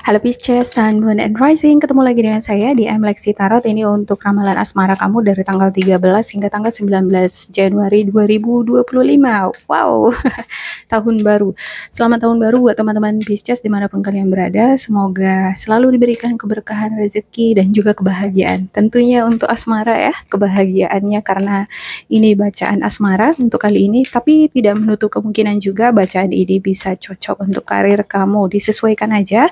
Halo Pisces, Sun, Moon, and Rising. Ketemu lagi dengan saya di Lexi Tarot. Ini untuk ramalan asmara kamu dari tanggal 13 hingga tanggal 19 Januari 2025. Wow, tahun baru. Selamat tahun baru buat teman-teman Pisces dimanapun kalian berada. Semoga selalu diberikan keberkahan rezeki dan juga kebahagiaan. Tentunya untuk asmara ya, kebahagiaannya karena ini bacaan asmara untuk kali ini. Tapi tidak menutup kemungkinan juga bacaan ini bisa cocok untuk karir kamu. Disesuaikan aja.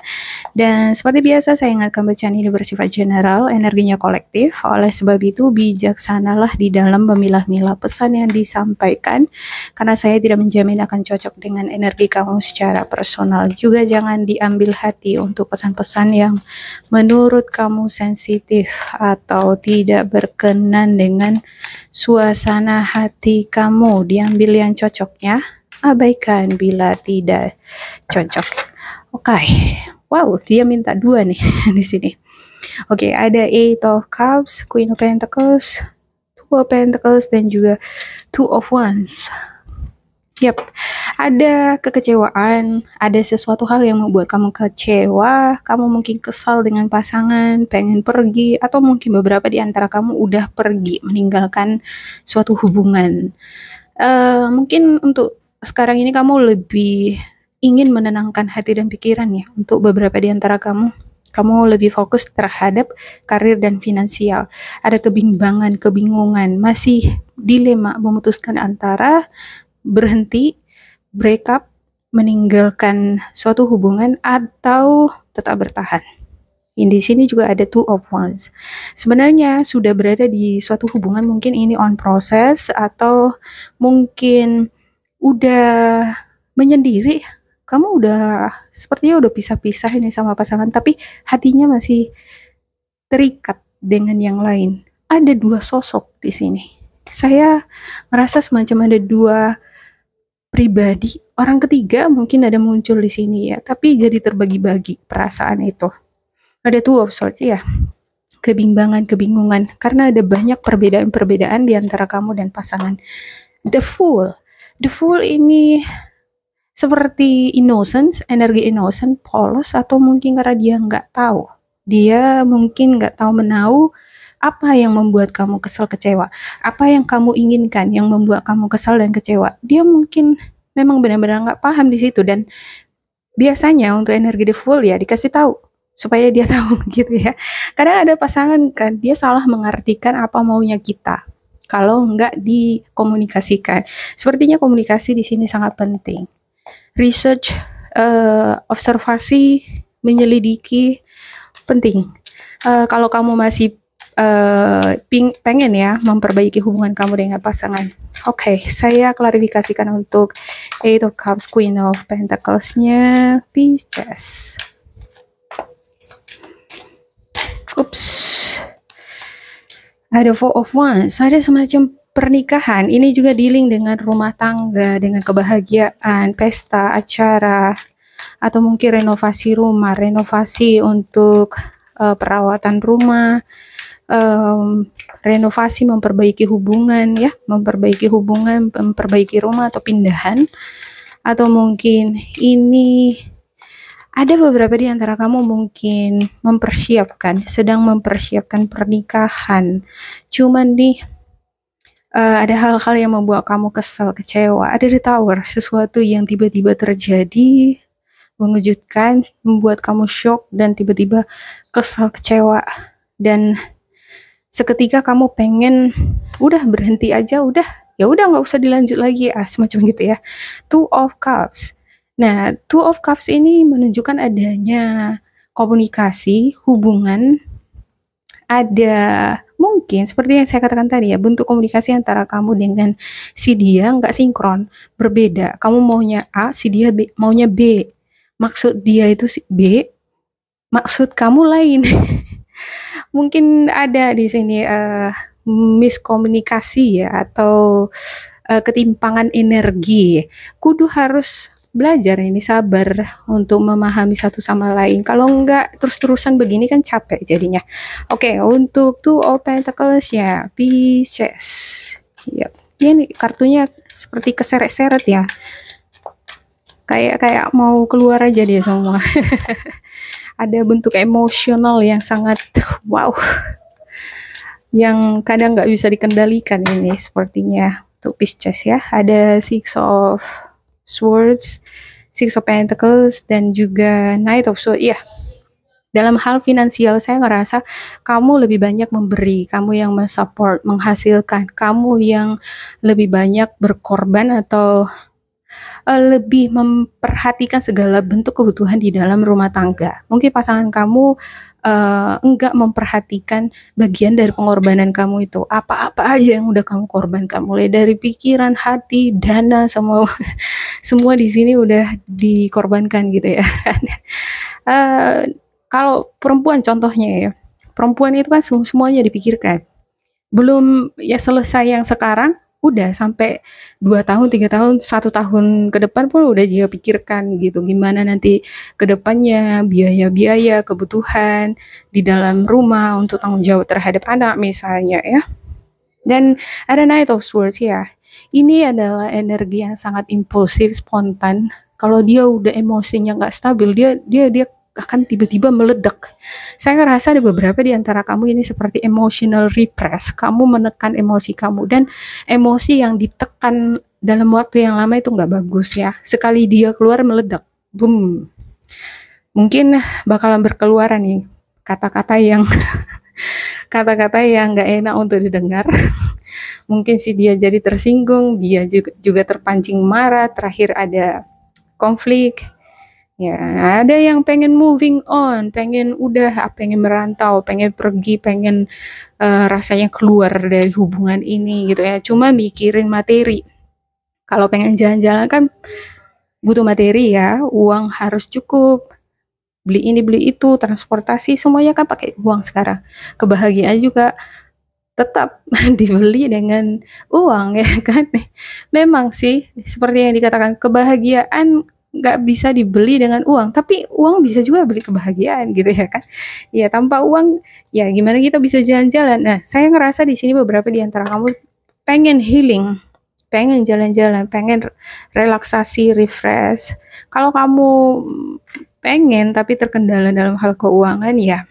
Dan seperti biasa saya ingatkan bacaan ini bersifat general, energinya kolektif. Oleh sebab itu bijaksanalah di dalam memilah-milah pesan yang disampaikan, karena saya tidak menjamin akan cocok dengan energi kamu secara personal. Juga jangan diambil hati untuk pesan-pesan yang menurut kamu sensitif atau tidak berkenan dengan suasana hati kamu. Diambil yang cocoknya, abaikan bila tidak cocok. Oke. Wow, dia minta dua nih di sini. Oke, ada Eight of Cups, Queen of Pentacles, Two of Pentacles, dan juga Two of Wands. Yap, ada kekecewaan, ada sesuatu hal yang membuat kamu kecewa, kamu mungkin kesal dengan pasangan, pengen pergi, atau mungkin beberapa di antara kamu udah pergi, meninggalkan suatu hubungan. Mungkin untuk sekarang ini kamu lebih ingin menenangkan hati dan pikiran ya. Untuk beberapa di antara kamu lebih fokus terhadap karir dan finansial. Ada kebimbangan, kebingungan, masih dilema memutuskan antara berhenti, break up, meninggalkan suatu hubungan atau tetap bertahan. Di sini juga ada Two of Wands. Sebenarnya sudah berada di suatu hubungan, mungkin ini on process atau mungkin udah menyendiri. Kamu udah sepertinya udah pisah-pisah ini sama pasangan, tapi hatinya masih terikat dengan yang lain. Ada dua sosok di sini. Saya merasa semacam ada dua pribadi. Orang ketiga mungkin ada muncul di sini ya, tapi jadi terbagi-bagi perasaan itu. Ada Two of Swords ya. Kebimbangan, kebingungan karena ada banyak perbedaan-perbedaan di antara kamu dan pasangan. The Fool. The Fool ini seperti innocence, energi innocent, polos, atau mungkin karena dia nggak tahu. Dia mungkin nggak tahu menahu apa yang membuat kamu kesal kecewa. Apa yang kamu inginkan yang membuat kamu kesal dan kecewa. Dia mungkin memang benar-benar nggak paham di situ. Dan biasanya untuk energi the Fool ya dikasih tahu supaya dia tahu gitu ya. Kadang ada pasangan kan, dia salah mengartikan apa maunya kita kalau nggak dikomunikasikan. Sepertinya komunikasi di sini sangat penting. Research, observasi, menyelidiki penting. Kalau kamu masih pengen ya memperbaiki hubungan kamu dengan pasangan. Oke, saya klarifikasikan untuk Eight of Cups, Queen of Pentacles-nya Pisces. Ups. Ada Four of Wands. Ada semacam pernikahan. Ini juga dealing dengan rumah tangga, dengan kebahagiaan, pesta, acara, atau mungkin renovasi rumah, renovasi untuk perawatan rumah, renovasi, memperbaiki hubungan ya, memperbaiki hubungan, memperbaiki rumah atau pindahan, atau mungkin ini ada beberapa di antara kamu mungkin sedang mempersiapkan pernikahan. Cuman nih ada hal-hal yang membuat kamu kesal, kecewa. Ada di Tower, sesuatu yang tiba-tiba terjadi, mengejutkan, membuat kamu shock dan tiba-tiba kesal, kecewa. Dan seketika kamu pengen udah berhenti aja, ya udah nggak usah dilanjut lagi, semacam gitu ya. Two of Cups. Nah, Two of Cups ini menunjukkan adanya komunikasi, hubungan, ada mungkin seperti yang saya katakan tadi ya, bentuk komunikasi antara kamu dengan si dia nggak sinkron, berbeda. Kamu maunya A, si dia B, maunya B. Maksud dia itu si B, maksud kamu lain. Mungkin ada di sini miskomunikasi ya, atau ketimpangan energi. Kudu harus belajar ini, sabar untuk memahami satu sama lain. Kalau enggak terus-terusan begini kan capek jadinya. Oke, untuk Two of Pentacles ya Pisces. Yep. Ini kartunya seperti keseret-seret ya. kayak mau keluar aja dia semua. Ada bentuk emosional yang sangat wow, yang kadang nggak bisa dikendalikan ini sepertinya untuk Pisces ya. Ada Six of Swords, Six of Pentacles, dan juga Knight of Swords. Ya, dalam hal finansial saya ngerasa kamu lebih banyak memberi, kamu yang mensupport, menghasilkan, kamu yang lebih banyak berkorban atau lebih memperhatikan segala bentuk kebutuhan di dalam rumah tangga. Mungkin pasangan kamu enggak memperhatikan bagian dari pengorbanan kamu itu. Apa-apa aja yang udah kamu korbankan, mulai dari pikiran, hati, dana, semua semua di sini udah dikorbankan gitu ya. Kalau perempuan contohnya ya, perempuan itu kan semuanya dipikirkan. Belum ya selesai yang sekarang, udah sampai 2 tahun, 3 tahun, 1 tahun ke depan pun udah dia pikirkan gitu. Gimana nanti ke depannya, biaya-biaya, kebutuhan di dalam rumah untuk tanggung jawab terhadap anak misalnya ya. Dan ada Knight of Swords ya. Ini adalah energi yang sangat impulsif, spontan. Kalau dia udah emosinya nggak stabil, dia akan tiba-tiba meledak. Saya ngerasa ada beberapa di antara kamu ini seperti emotional repress. Kamu menekan emosi kamu, dan emosi yang ditekan dalam waktu yang lama itu nggak bagus ya. Sekali dia keluar meledak, boom. Mungkin bakalan berkeluaran nih kata-kata yang kata-kata yang nggak enak untuk didengar. Mungkin sih dia jadi tersinggung, dia juga terpancing marah, terakhir ada konflik. Ya, ada yang pengen moving on, pengen pengen merantau, pengen pergi, pengen rasanya keluar dari hubungan ini gitu ya. Cuma mikirin materi. Kalau pengen jalan-jalan kan butuh materi ya, uang harus cukup. Beli ini, beli itu, transportasi semuanya kan pakai uang sekarang. Kebahagiaan juga tetap dibeli dengan uang ya kan. Memang sih seperti yang dikatakan, kebahagiaan nggak bisa dibeli dengan uang, tapi uang bisa juga beli kebahagiaan gitu ya kan. Ya tanpa uang ya gimana kita bisa jalan-jalan. Nah, saya ngerasa di sini beberapa di antara kamu pengen healing, pengen jalan-jalan, pengen relaksasi, refresh. Kalau kamu pengen tapi terkendala dalam hal keuangan ya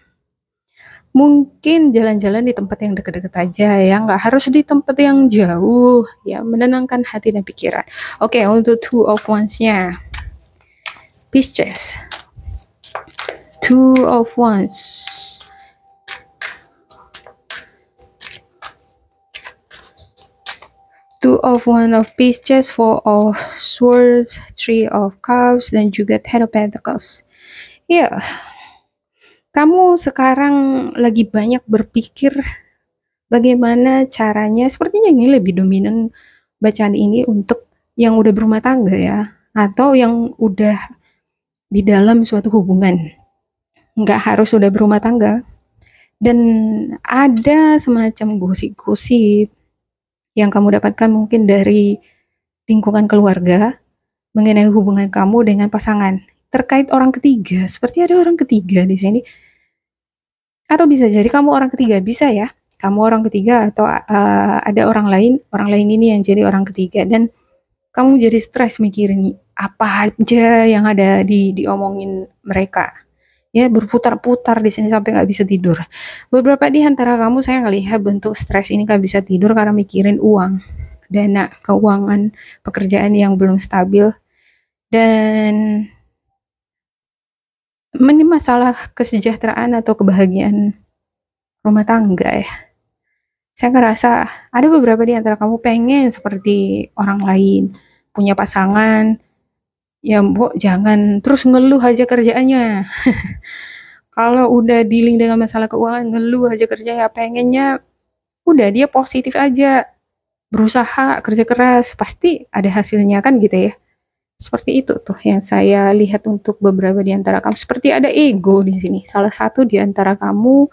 mungkin jalan-jalan di tempat yang dekat-dekat aja ya, nggak harus di tempat yang jauh ya, menenangkan hati dan pikiran. Oke, untuk Two of Wands-nya Pisces. Two of Wands. Two of Wands of Pisces, Four of Swords, Three of Cups, dan juga Ten of Pentacles. Ya, kamu sekarang lagi banyak berpikir bagaimana caranya, sepertinya ini lebih dominan bacaan ini untuk yang udah berumah tangga ya, atau yang udah di dalam suatu hubungan, nggak harus sudah berumah tangga. Dan ada semacam gosip-gosip yang kamu dapatkan mungkin dari lingkungan keluarga mengenai hubungan kamu dengan pasangan terkait orang ketiga. Seperti ada orang ketiga di sini, atau bisa jadi kamu orang ketiga, bisa ya kamu orang ketiga, atau ada orang lain ini yang jadi orang ketiga, dan kamu jadi stres mikirin apa aja yang ada diomongin mereka ya, berputar-putar di sini sampai nggak bisa tidur. Beberapa di antara kamu saya ngelihat bentuk stres ini nggak bisa tidur karena mikirin uang, dana, keuangan, pekerjaan yang belum stabil, dan ini masalah kesejahteraan atau kebahagiaan rumah tangga ya. Saya ngerasa ada beberapa di antara kamu pengen seperti orang lain, punya pasangan, ya mbok jangan terus ngeluh aja kerjaannya. Kalau udah dealing dengan masalah keuangan, ngeluh aja kerja, ya pengennya udah dia positif aja, berusaha, kerja keras, pasti ada hasilnya kan gitu ya. Seperti itu tuh yang saya lihat untuk beberapa di antara kamu. Seperti ada ego di sini. Salah satu di antara kamu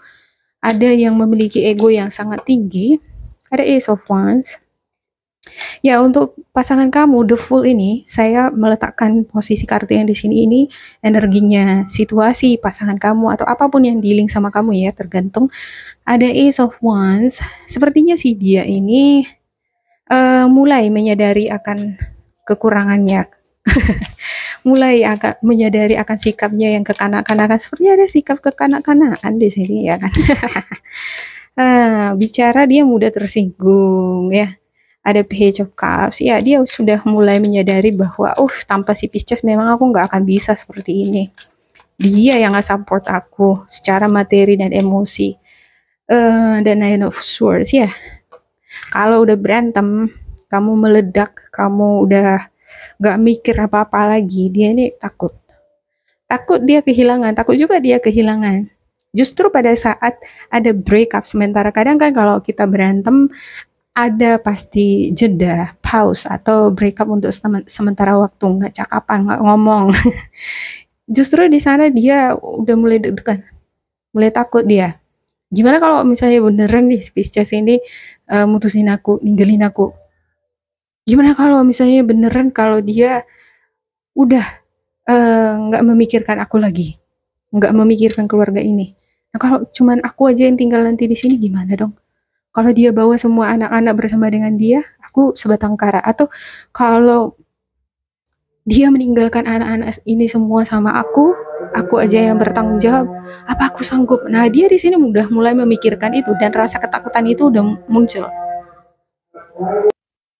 ada yang memiliki ego yang sangat tinggi. Ada Ace of Wands. Ya, untuk pasangan kamu, The Fool ini, saya meletakkan posisi kartu yang di sini ini, energinya situasi pasangan kamu atau apapun yang dealing sama kamu ya, tergantung. Ada Ace of Wands. Sepertinya sih dia ini mulai menyadari akan kekurangannya. mulai agak menyadari akan sikapnya yang kekanak-kanakan. Sepertinya ada sikap kekanak-kanakan di sini ya kan. Bicara dia mudah tersinggung ya. Ada Page of Cups, ya dia sudah mulai menyadari bahwa, tanpa si Pisces memang aku nggak akan bisa seperti ini. Dia yang nggak support aku secara materi dan emosi. Dan Nine of Swords ya. Kalau udah berantem, kamu meledak, kamu udah nggak mikir apa-apa lagi, dia ini takut. Takut dia kehilangan, takut juga dia kehilangan. Justru pada saat ada break up, sementara kadang kan kalau kita berantem, ada pasti jeda, pause, atau break up untuk sementara waktu, nggak cakapan, nggak ngomong. Justru di sana dia udah mulai deg-degan, mulai takut dia. Gimana kalau misalnya beneran nih Pisces ini mutusin aku, ninggalin aku? Gimana kalau misalnya beneran kalau dia udah nggak memikirkan aku lagi, nggak memikirkan keluarga ini? Nah kalau cuman aku aja yang tinggal nanti di sini gimana dong? Kalau dia bawa semua anak-anak bersama dengan dia, aku sebatang kara. Atau kalau dia meninggalkan anak-anak ini semua sama aku aja yang bertanggung jawab, apa aku sanggup? Nah dia di sini udah mulai memikirkan itu dan rasa ketakutan itu udah muncul.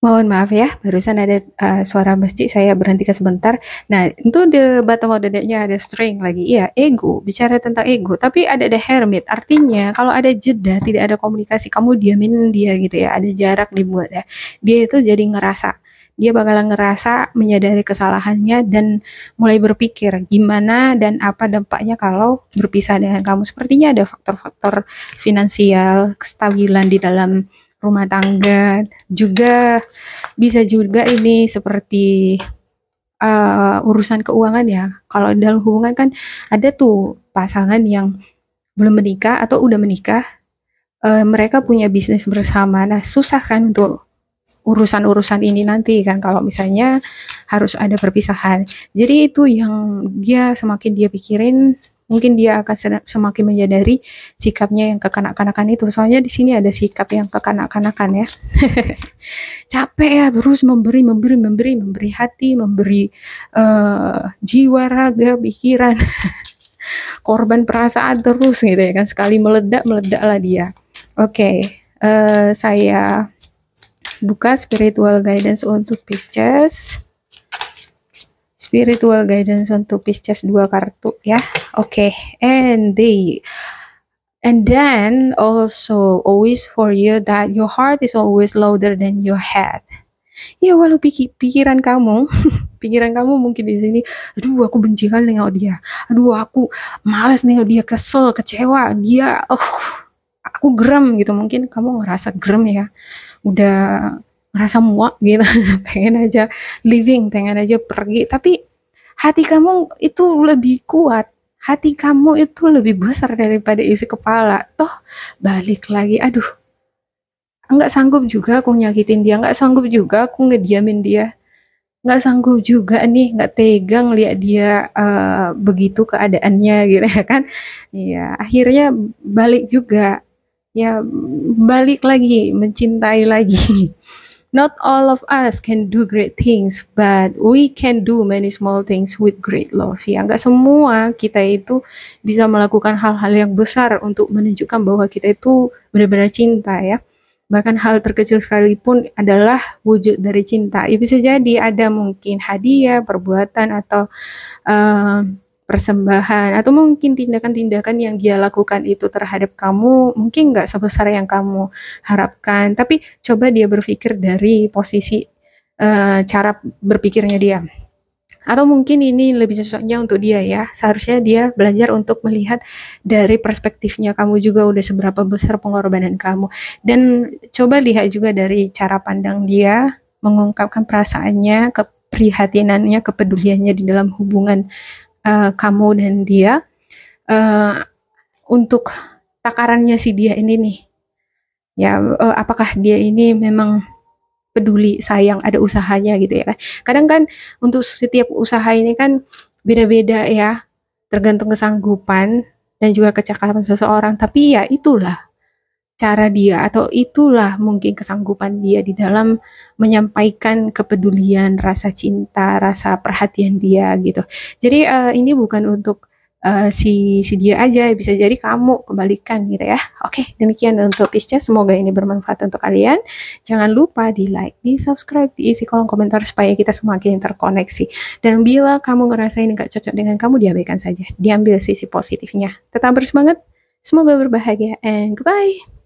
Mohon maaf ya, barusan ada suara masjid, saya berhentikan sebentar. Nah, itu the bottom of the deck-nya ada string lagi. Iya, ego, bicara tentang ego. Tapi ada the hermit, artinya kalau ada jeda, tidak ada komunikasi, kamu diamin dia gitu ya, ada jarak dibuat ya. Dia itu jadi ngerasa, dia bakalan ngerasa menyadari kesalahannya dan mulai berpikir gimana dan apa dampaknya kalau berpisah dengan kamu. Sepertinya ada faktor-faktor finansial, kestabilan di dalam rumah tangga, juga bisa juga ini seperti urusan keuangan ya. Kalau dalam hubungan kan ada tuh pasangan yang belum menikah atau udah menikah, mereka punya bisnis bersama. Nah, susah kan untuk urusan-urusan ini nanti kan kalau misalnya harus ada perpisahan. Jadi itu yang semakin dia pikirin, mungkin dia akan semakin menyadari sikapnya yang kekanak-kanakan itu. Soalnya di sini ada sikap yang kekanak-kanakan ya. Capek ya terus memberi hati, memberi jiwa, raga, pikiran. Korban perasaan terus gitu ya kan. Sekali meledaklah dia. Oke, saya buka spiritual guidance untuk Pisces. Spiritual guidance untuk Pisces 2 kartu ya. Oke, and then also always for you that your heart is always louder than your head. Ya walau pikiran kamu pikiran kamu mungkin di sini, aduh aku benci kali nengok dia, aduh aku malas nengok dia, kesel, kecewa, dia aku geram gitu. Mungkin kamu ngerasa geram ya, udah ngerasa muak gitu. Pengen aja living, pengen aja pergi, tapi hati kamu itu lebih kuat, hati kamu itu lebih besar daripada isi kepala. Toh balik lagi, aduh nggak sanggup juga aku nyakitin dia, nggak sanggup juga aku ngediamin dia, nggak sanggup juga nih, nggak tegang lihat dia begitu keadaannya gitu ya kan. Ya akhirnya balik juga ya, balik lagi mencintai lagi. Not all of us can do great things, but we can do many small things with great love. Ya, nggak semua kita itu bisa melakukan hal-hal yang besar untuk menunjukkan bahwa kita itu benar-benar cinta ya. Bahkan hal terkecil sekalipun adalah wujud dari cinta. Ya, bisa jadi ada mungkin hadiah, perbuatan, atau persembahan, atau mungkin tindakan-tindakan yang dia lakukan itu terhadap kamu mungkin nggak sebesar yang kamu harapkan, tapi coba dia berpikir dari posisi cara berpikirnya dia. Atau mungkin ini lebih cocoknya untuk dia ya, seharusnya dia belajar untuk melihat dari perspektifnya kamu juga, udah seberapa besar pengorbanan kamu. Dan coba lihat juga dari cara pandang dia mengungkapkan perasaannya, keprihatinannya, kepeduliannya di dalam hubungan kamu dan dia, untuk takarannya si dia ini nih ya, apakah dia ini memang peduli, sayang, ada usahanya gitu ya kan. Kadang kan untuk setiap usaha ini kan beda-beda ya, tergantung kesanggupan dan juga kecakapan seseorang. Tapi ya itulah cara dia atau itulah mungkin kesanggupan dia di dalam menyampaikan kepedulian, rasa cinta, rasa perhatian dia gitu. Jadi ini bukan untuk si dia aja, bisa jadi kamu kebalikan gitu ya. Oke, demikian untuk Pisces. Semoga ini bermanfaat untuk kalian. Jangan lupa di like, di subscribe, diisi kolom komentar supaya kita semakin terkoneksi. Dan bila kamu ngerasa ini gak cocok dengan kamu, diabaikan saja. Diambil sisi positifnya. Tetap bersemangat. Semoga berbahagia and goodbye.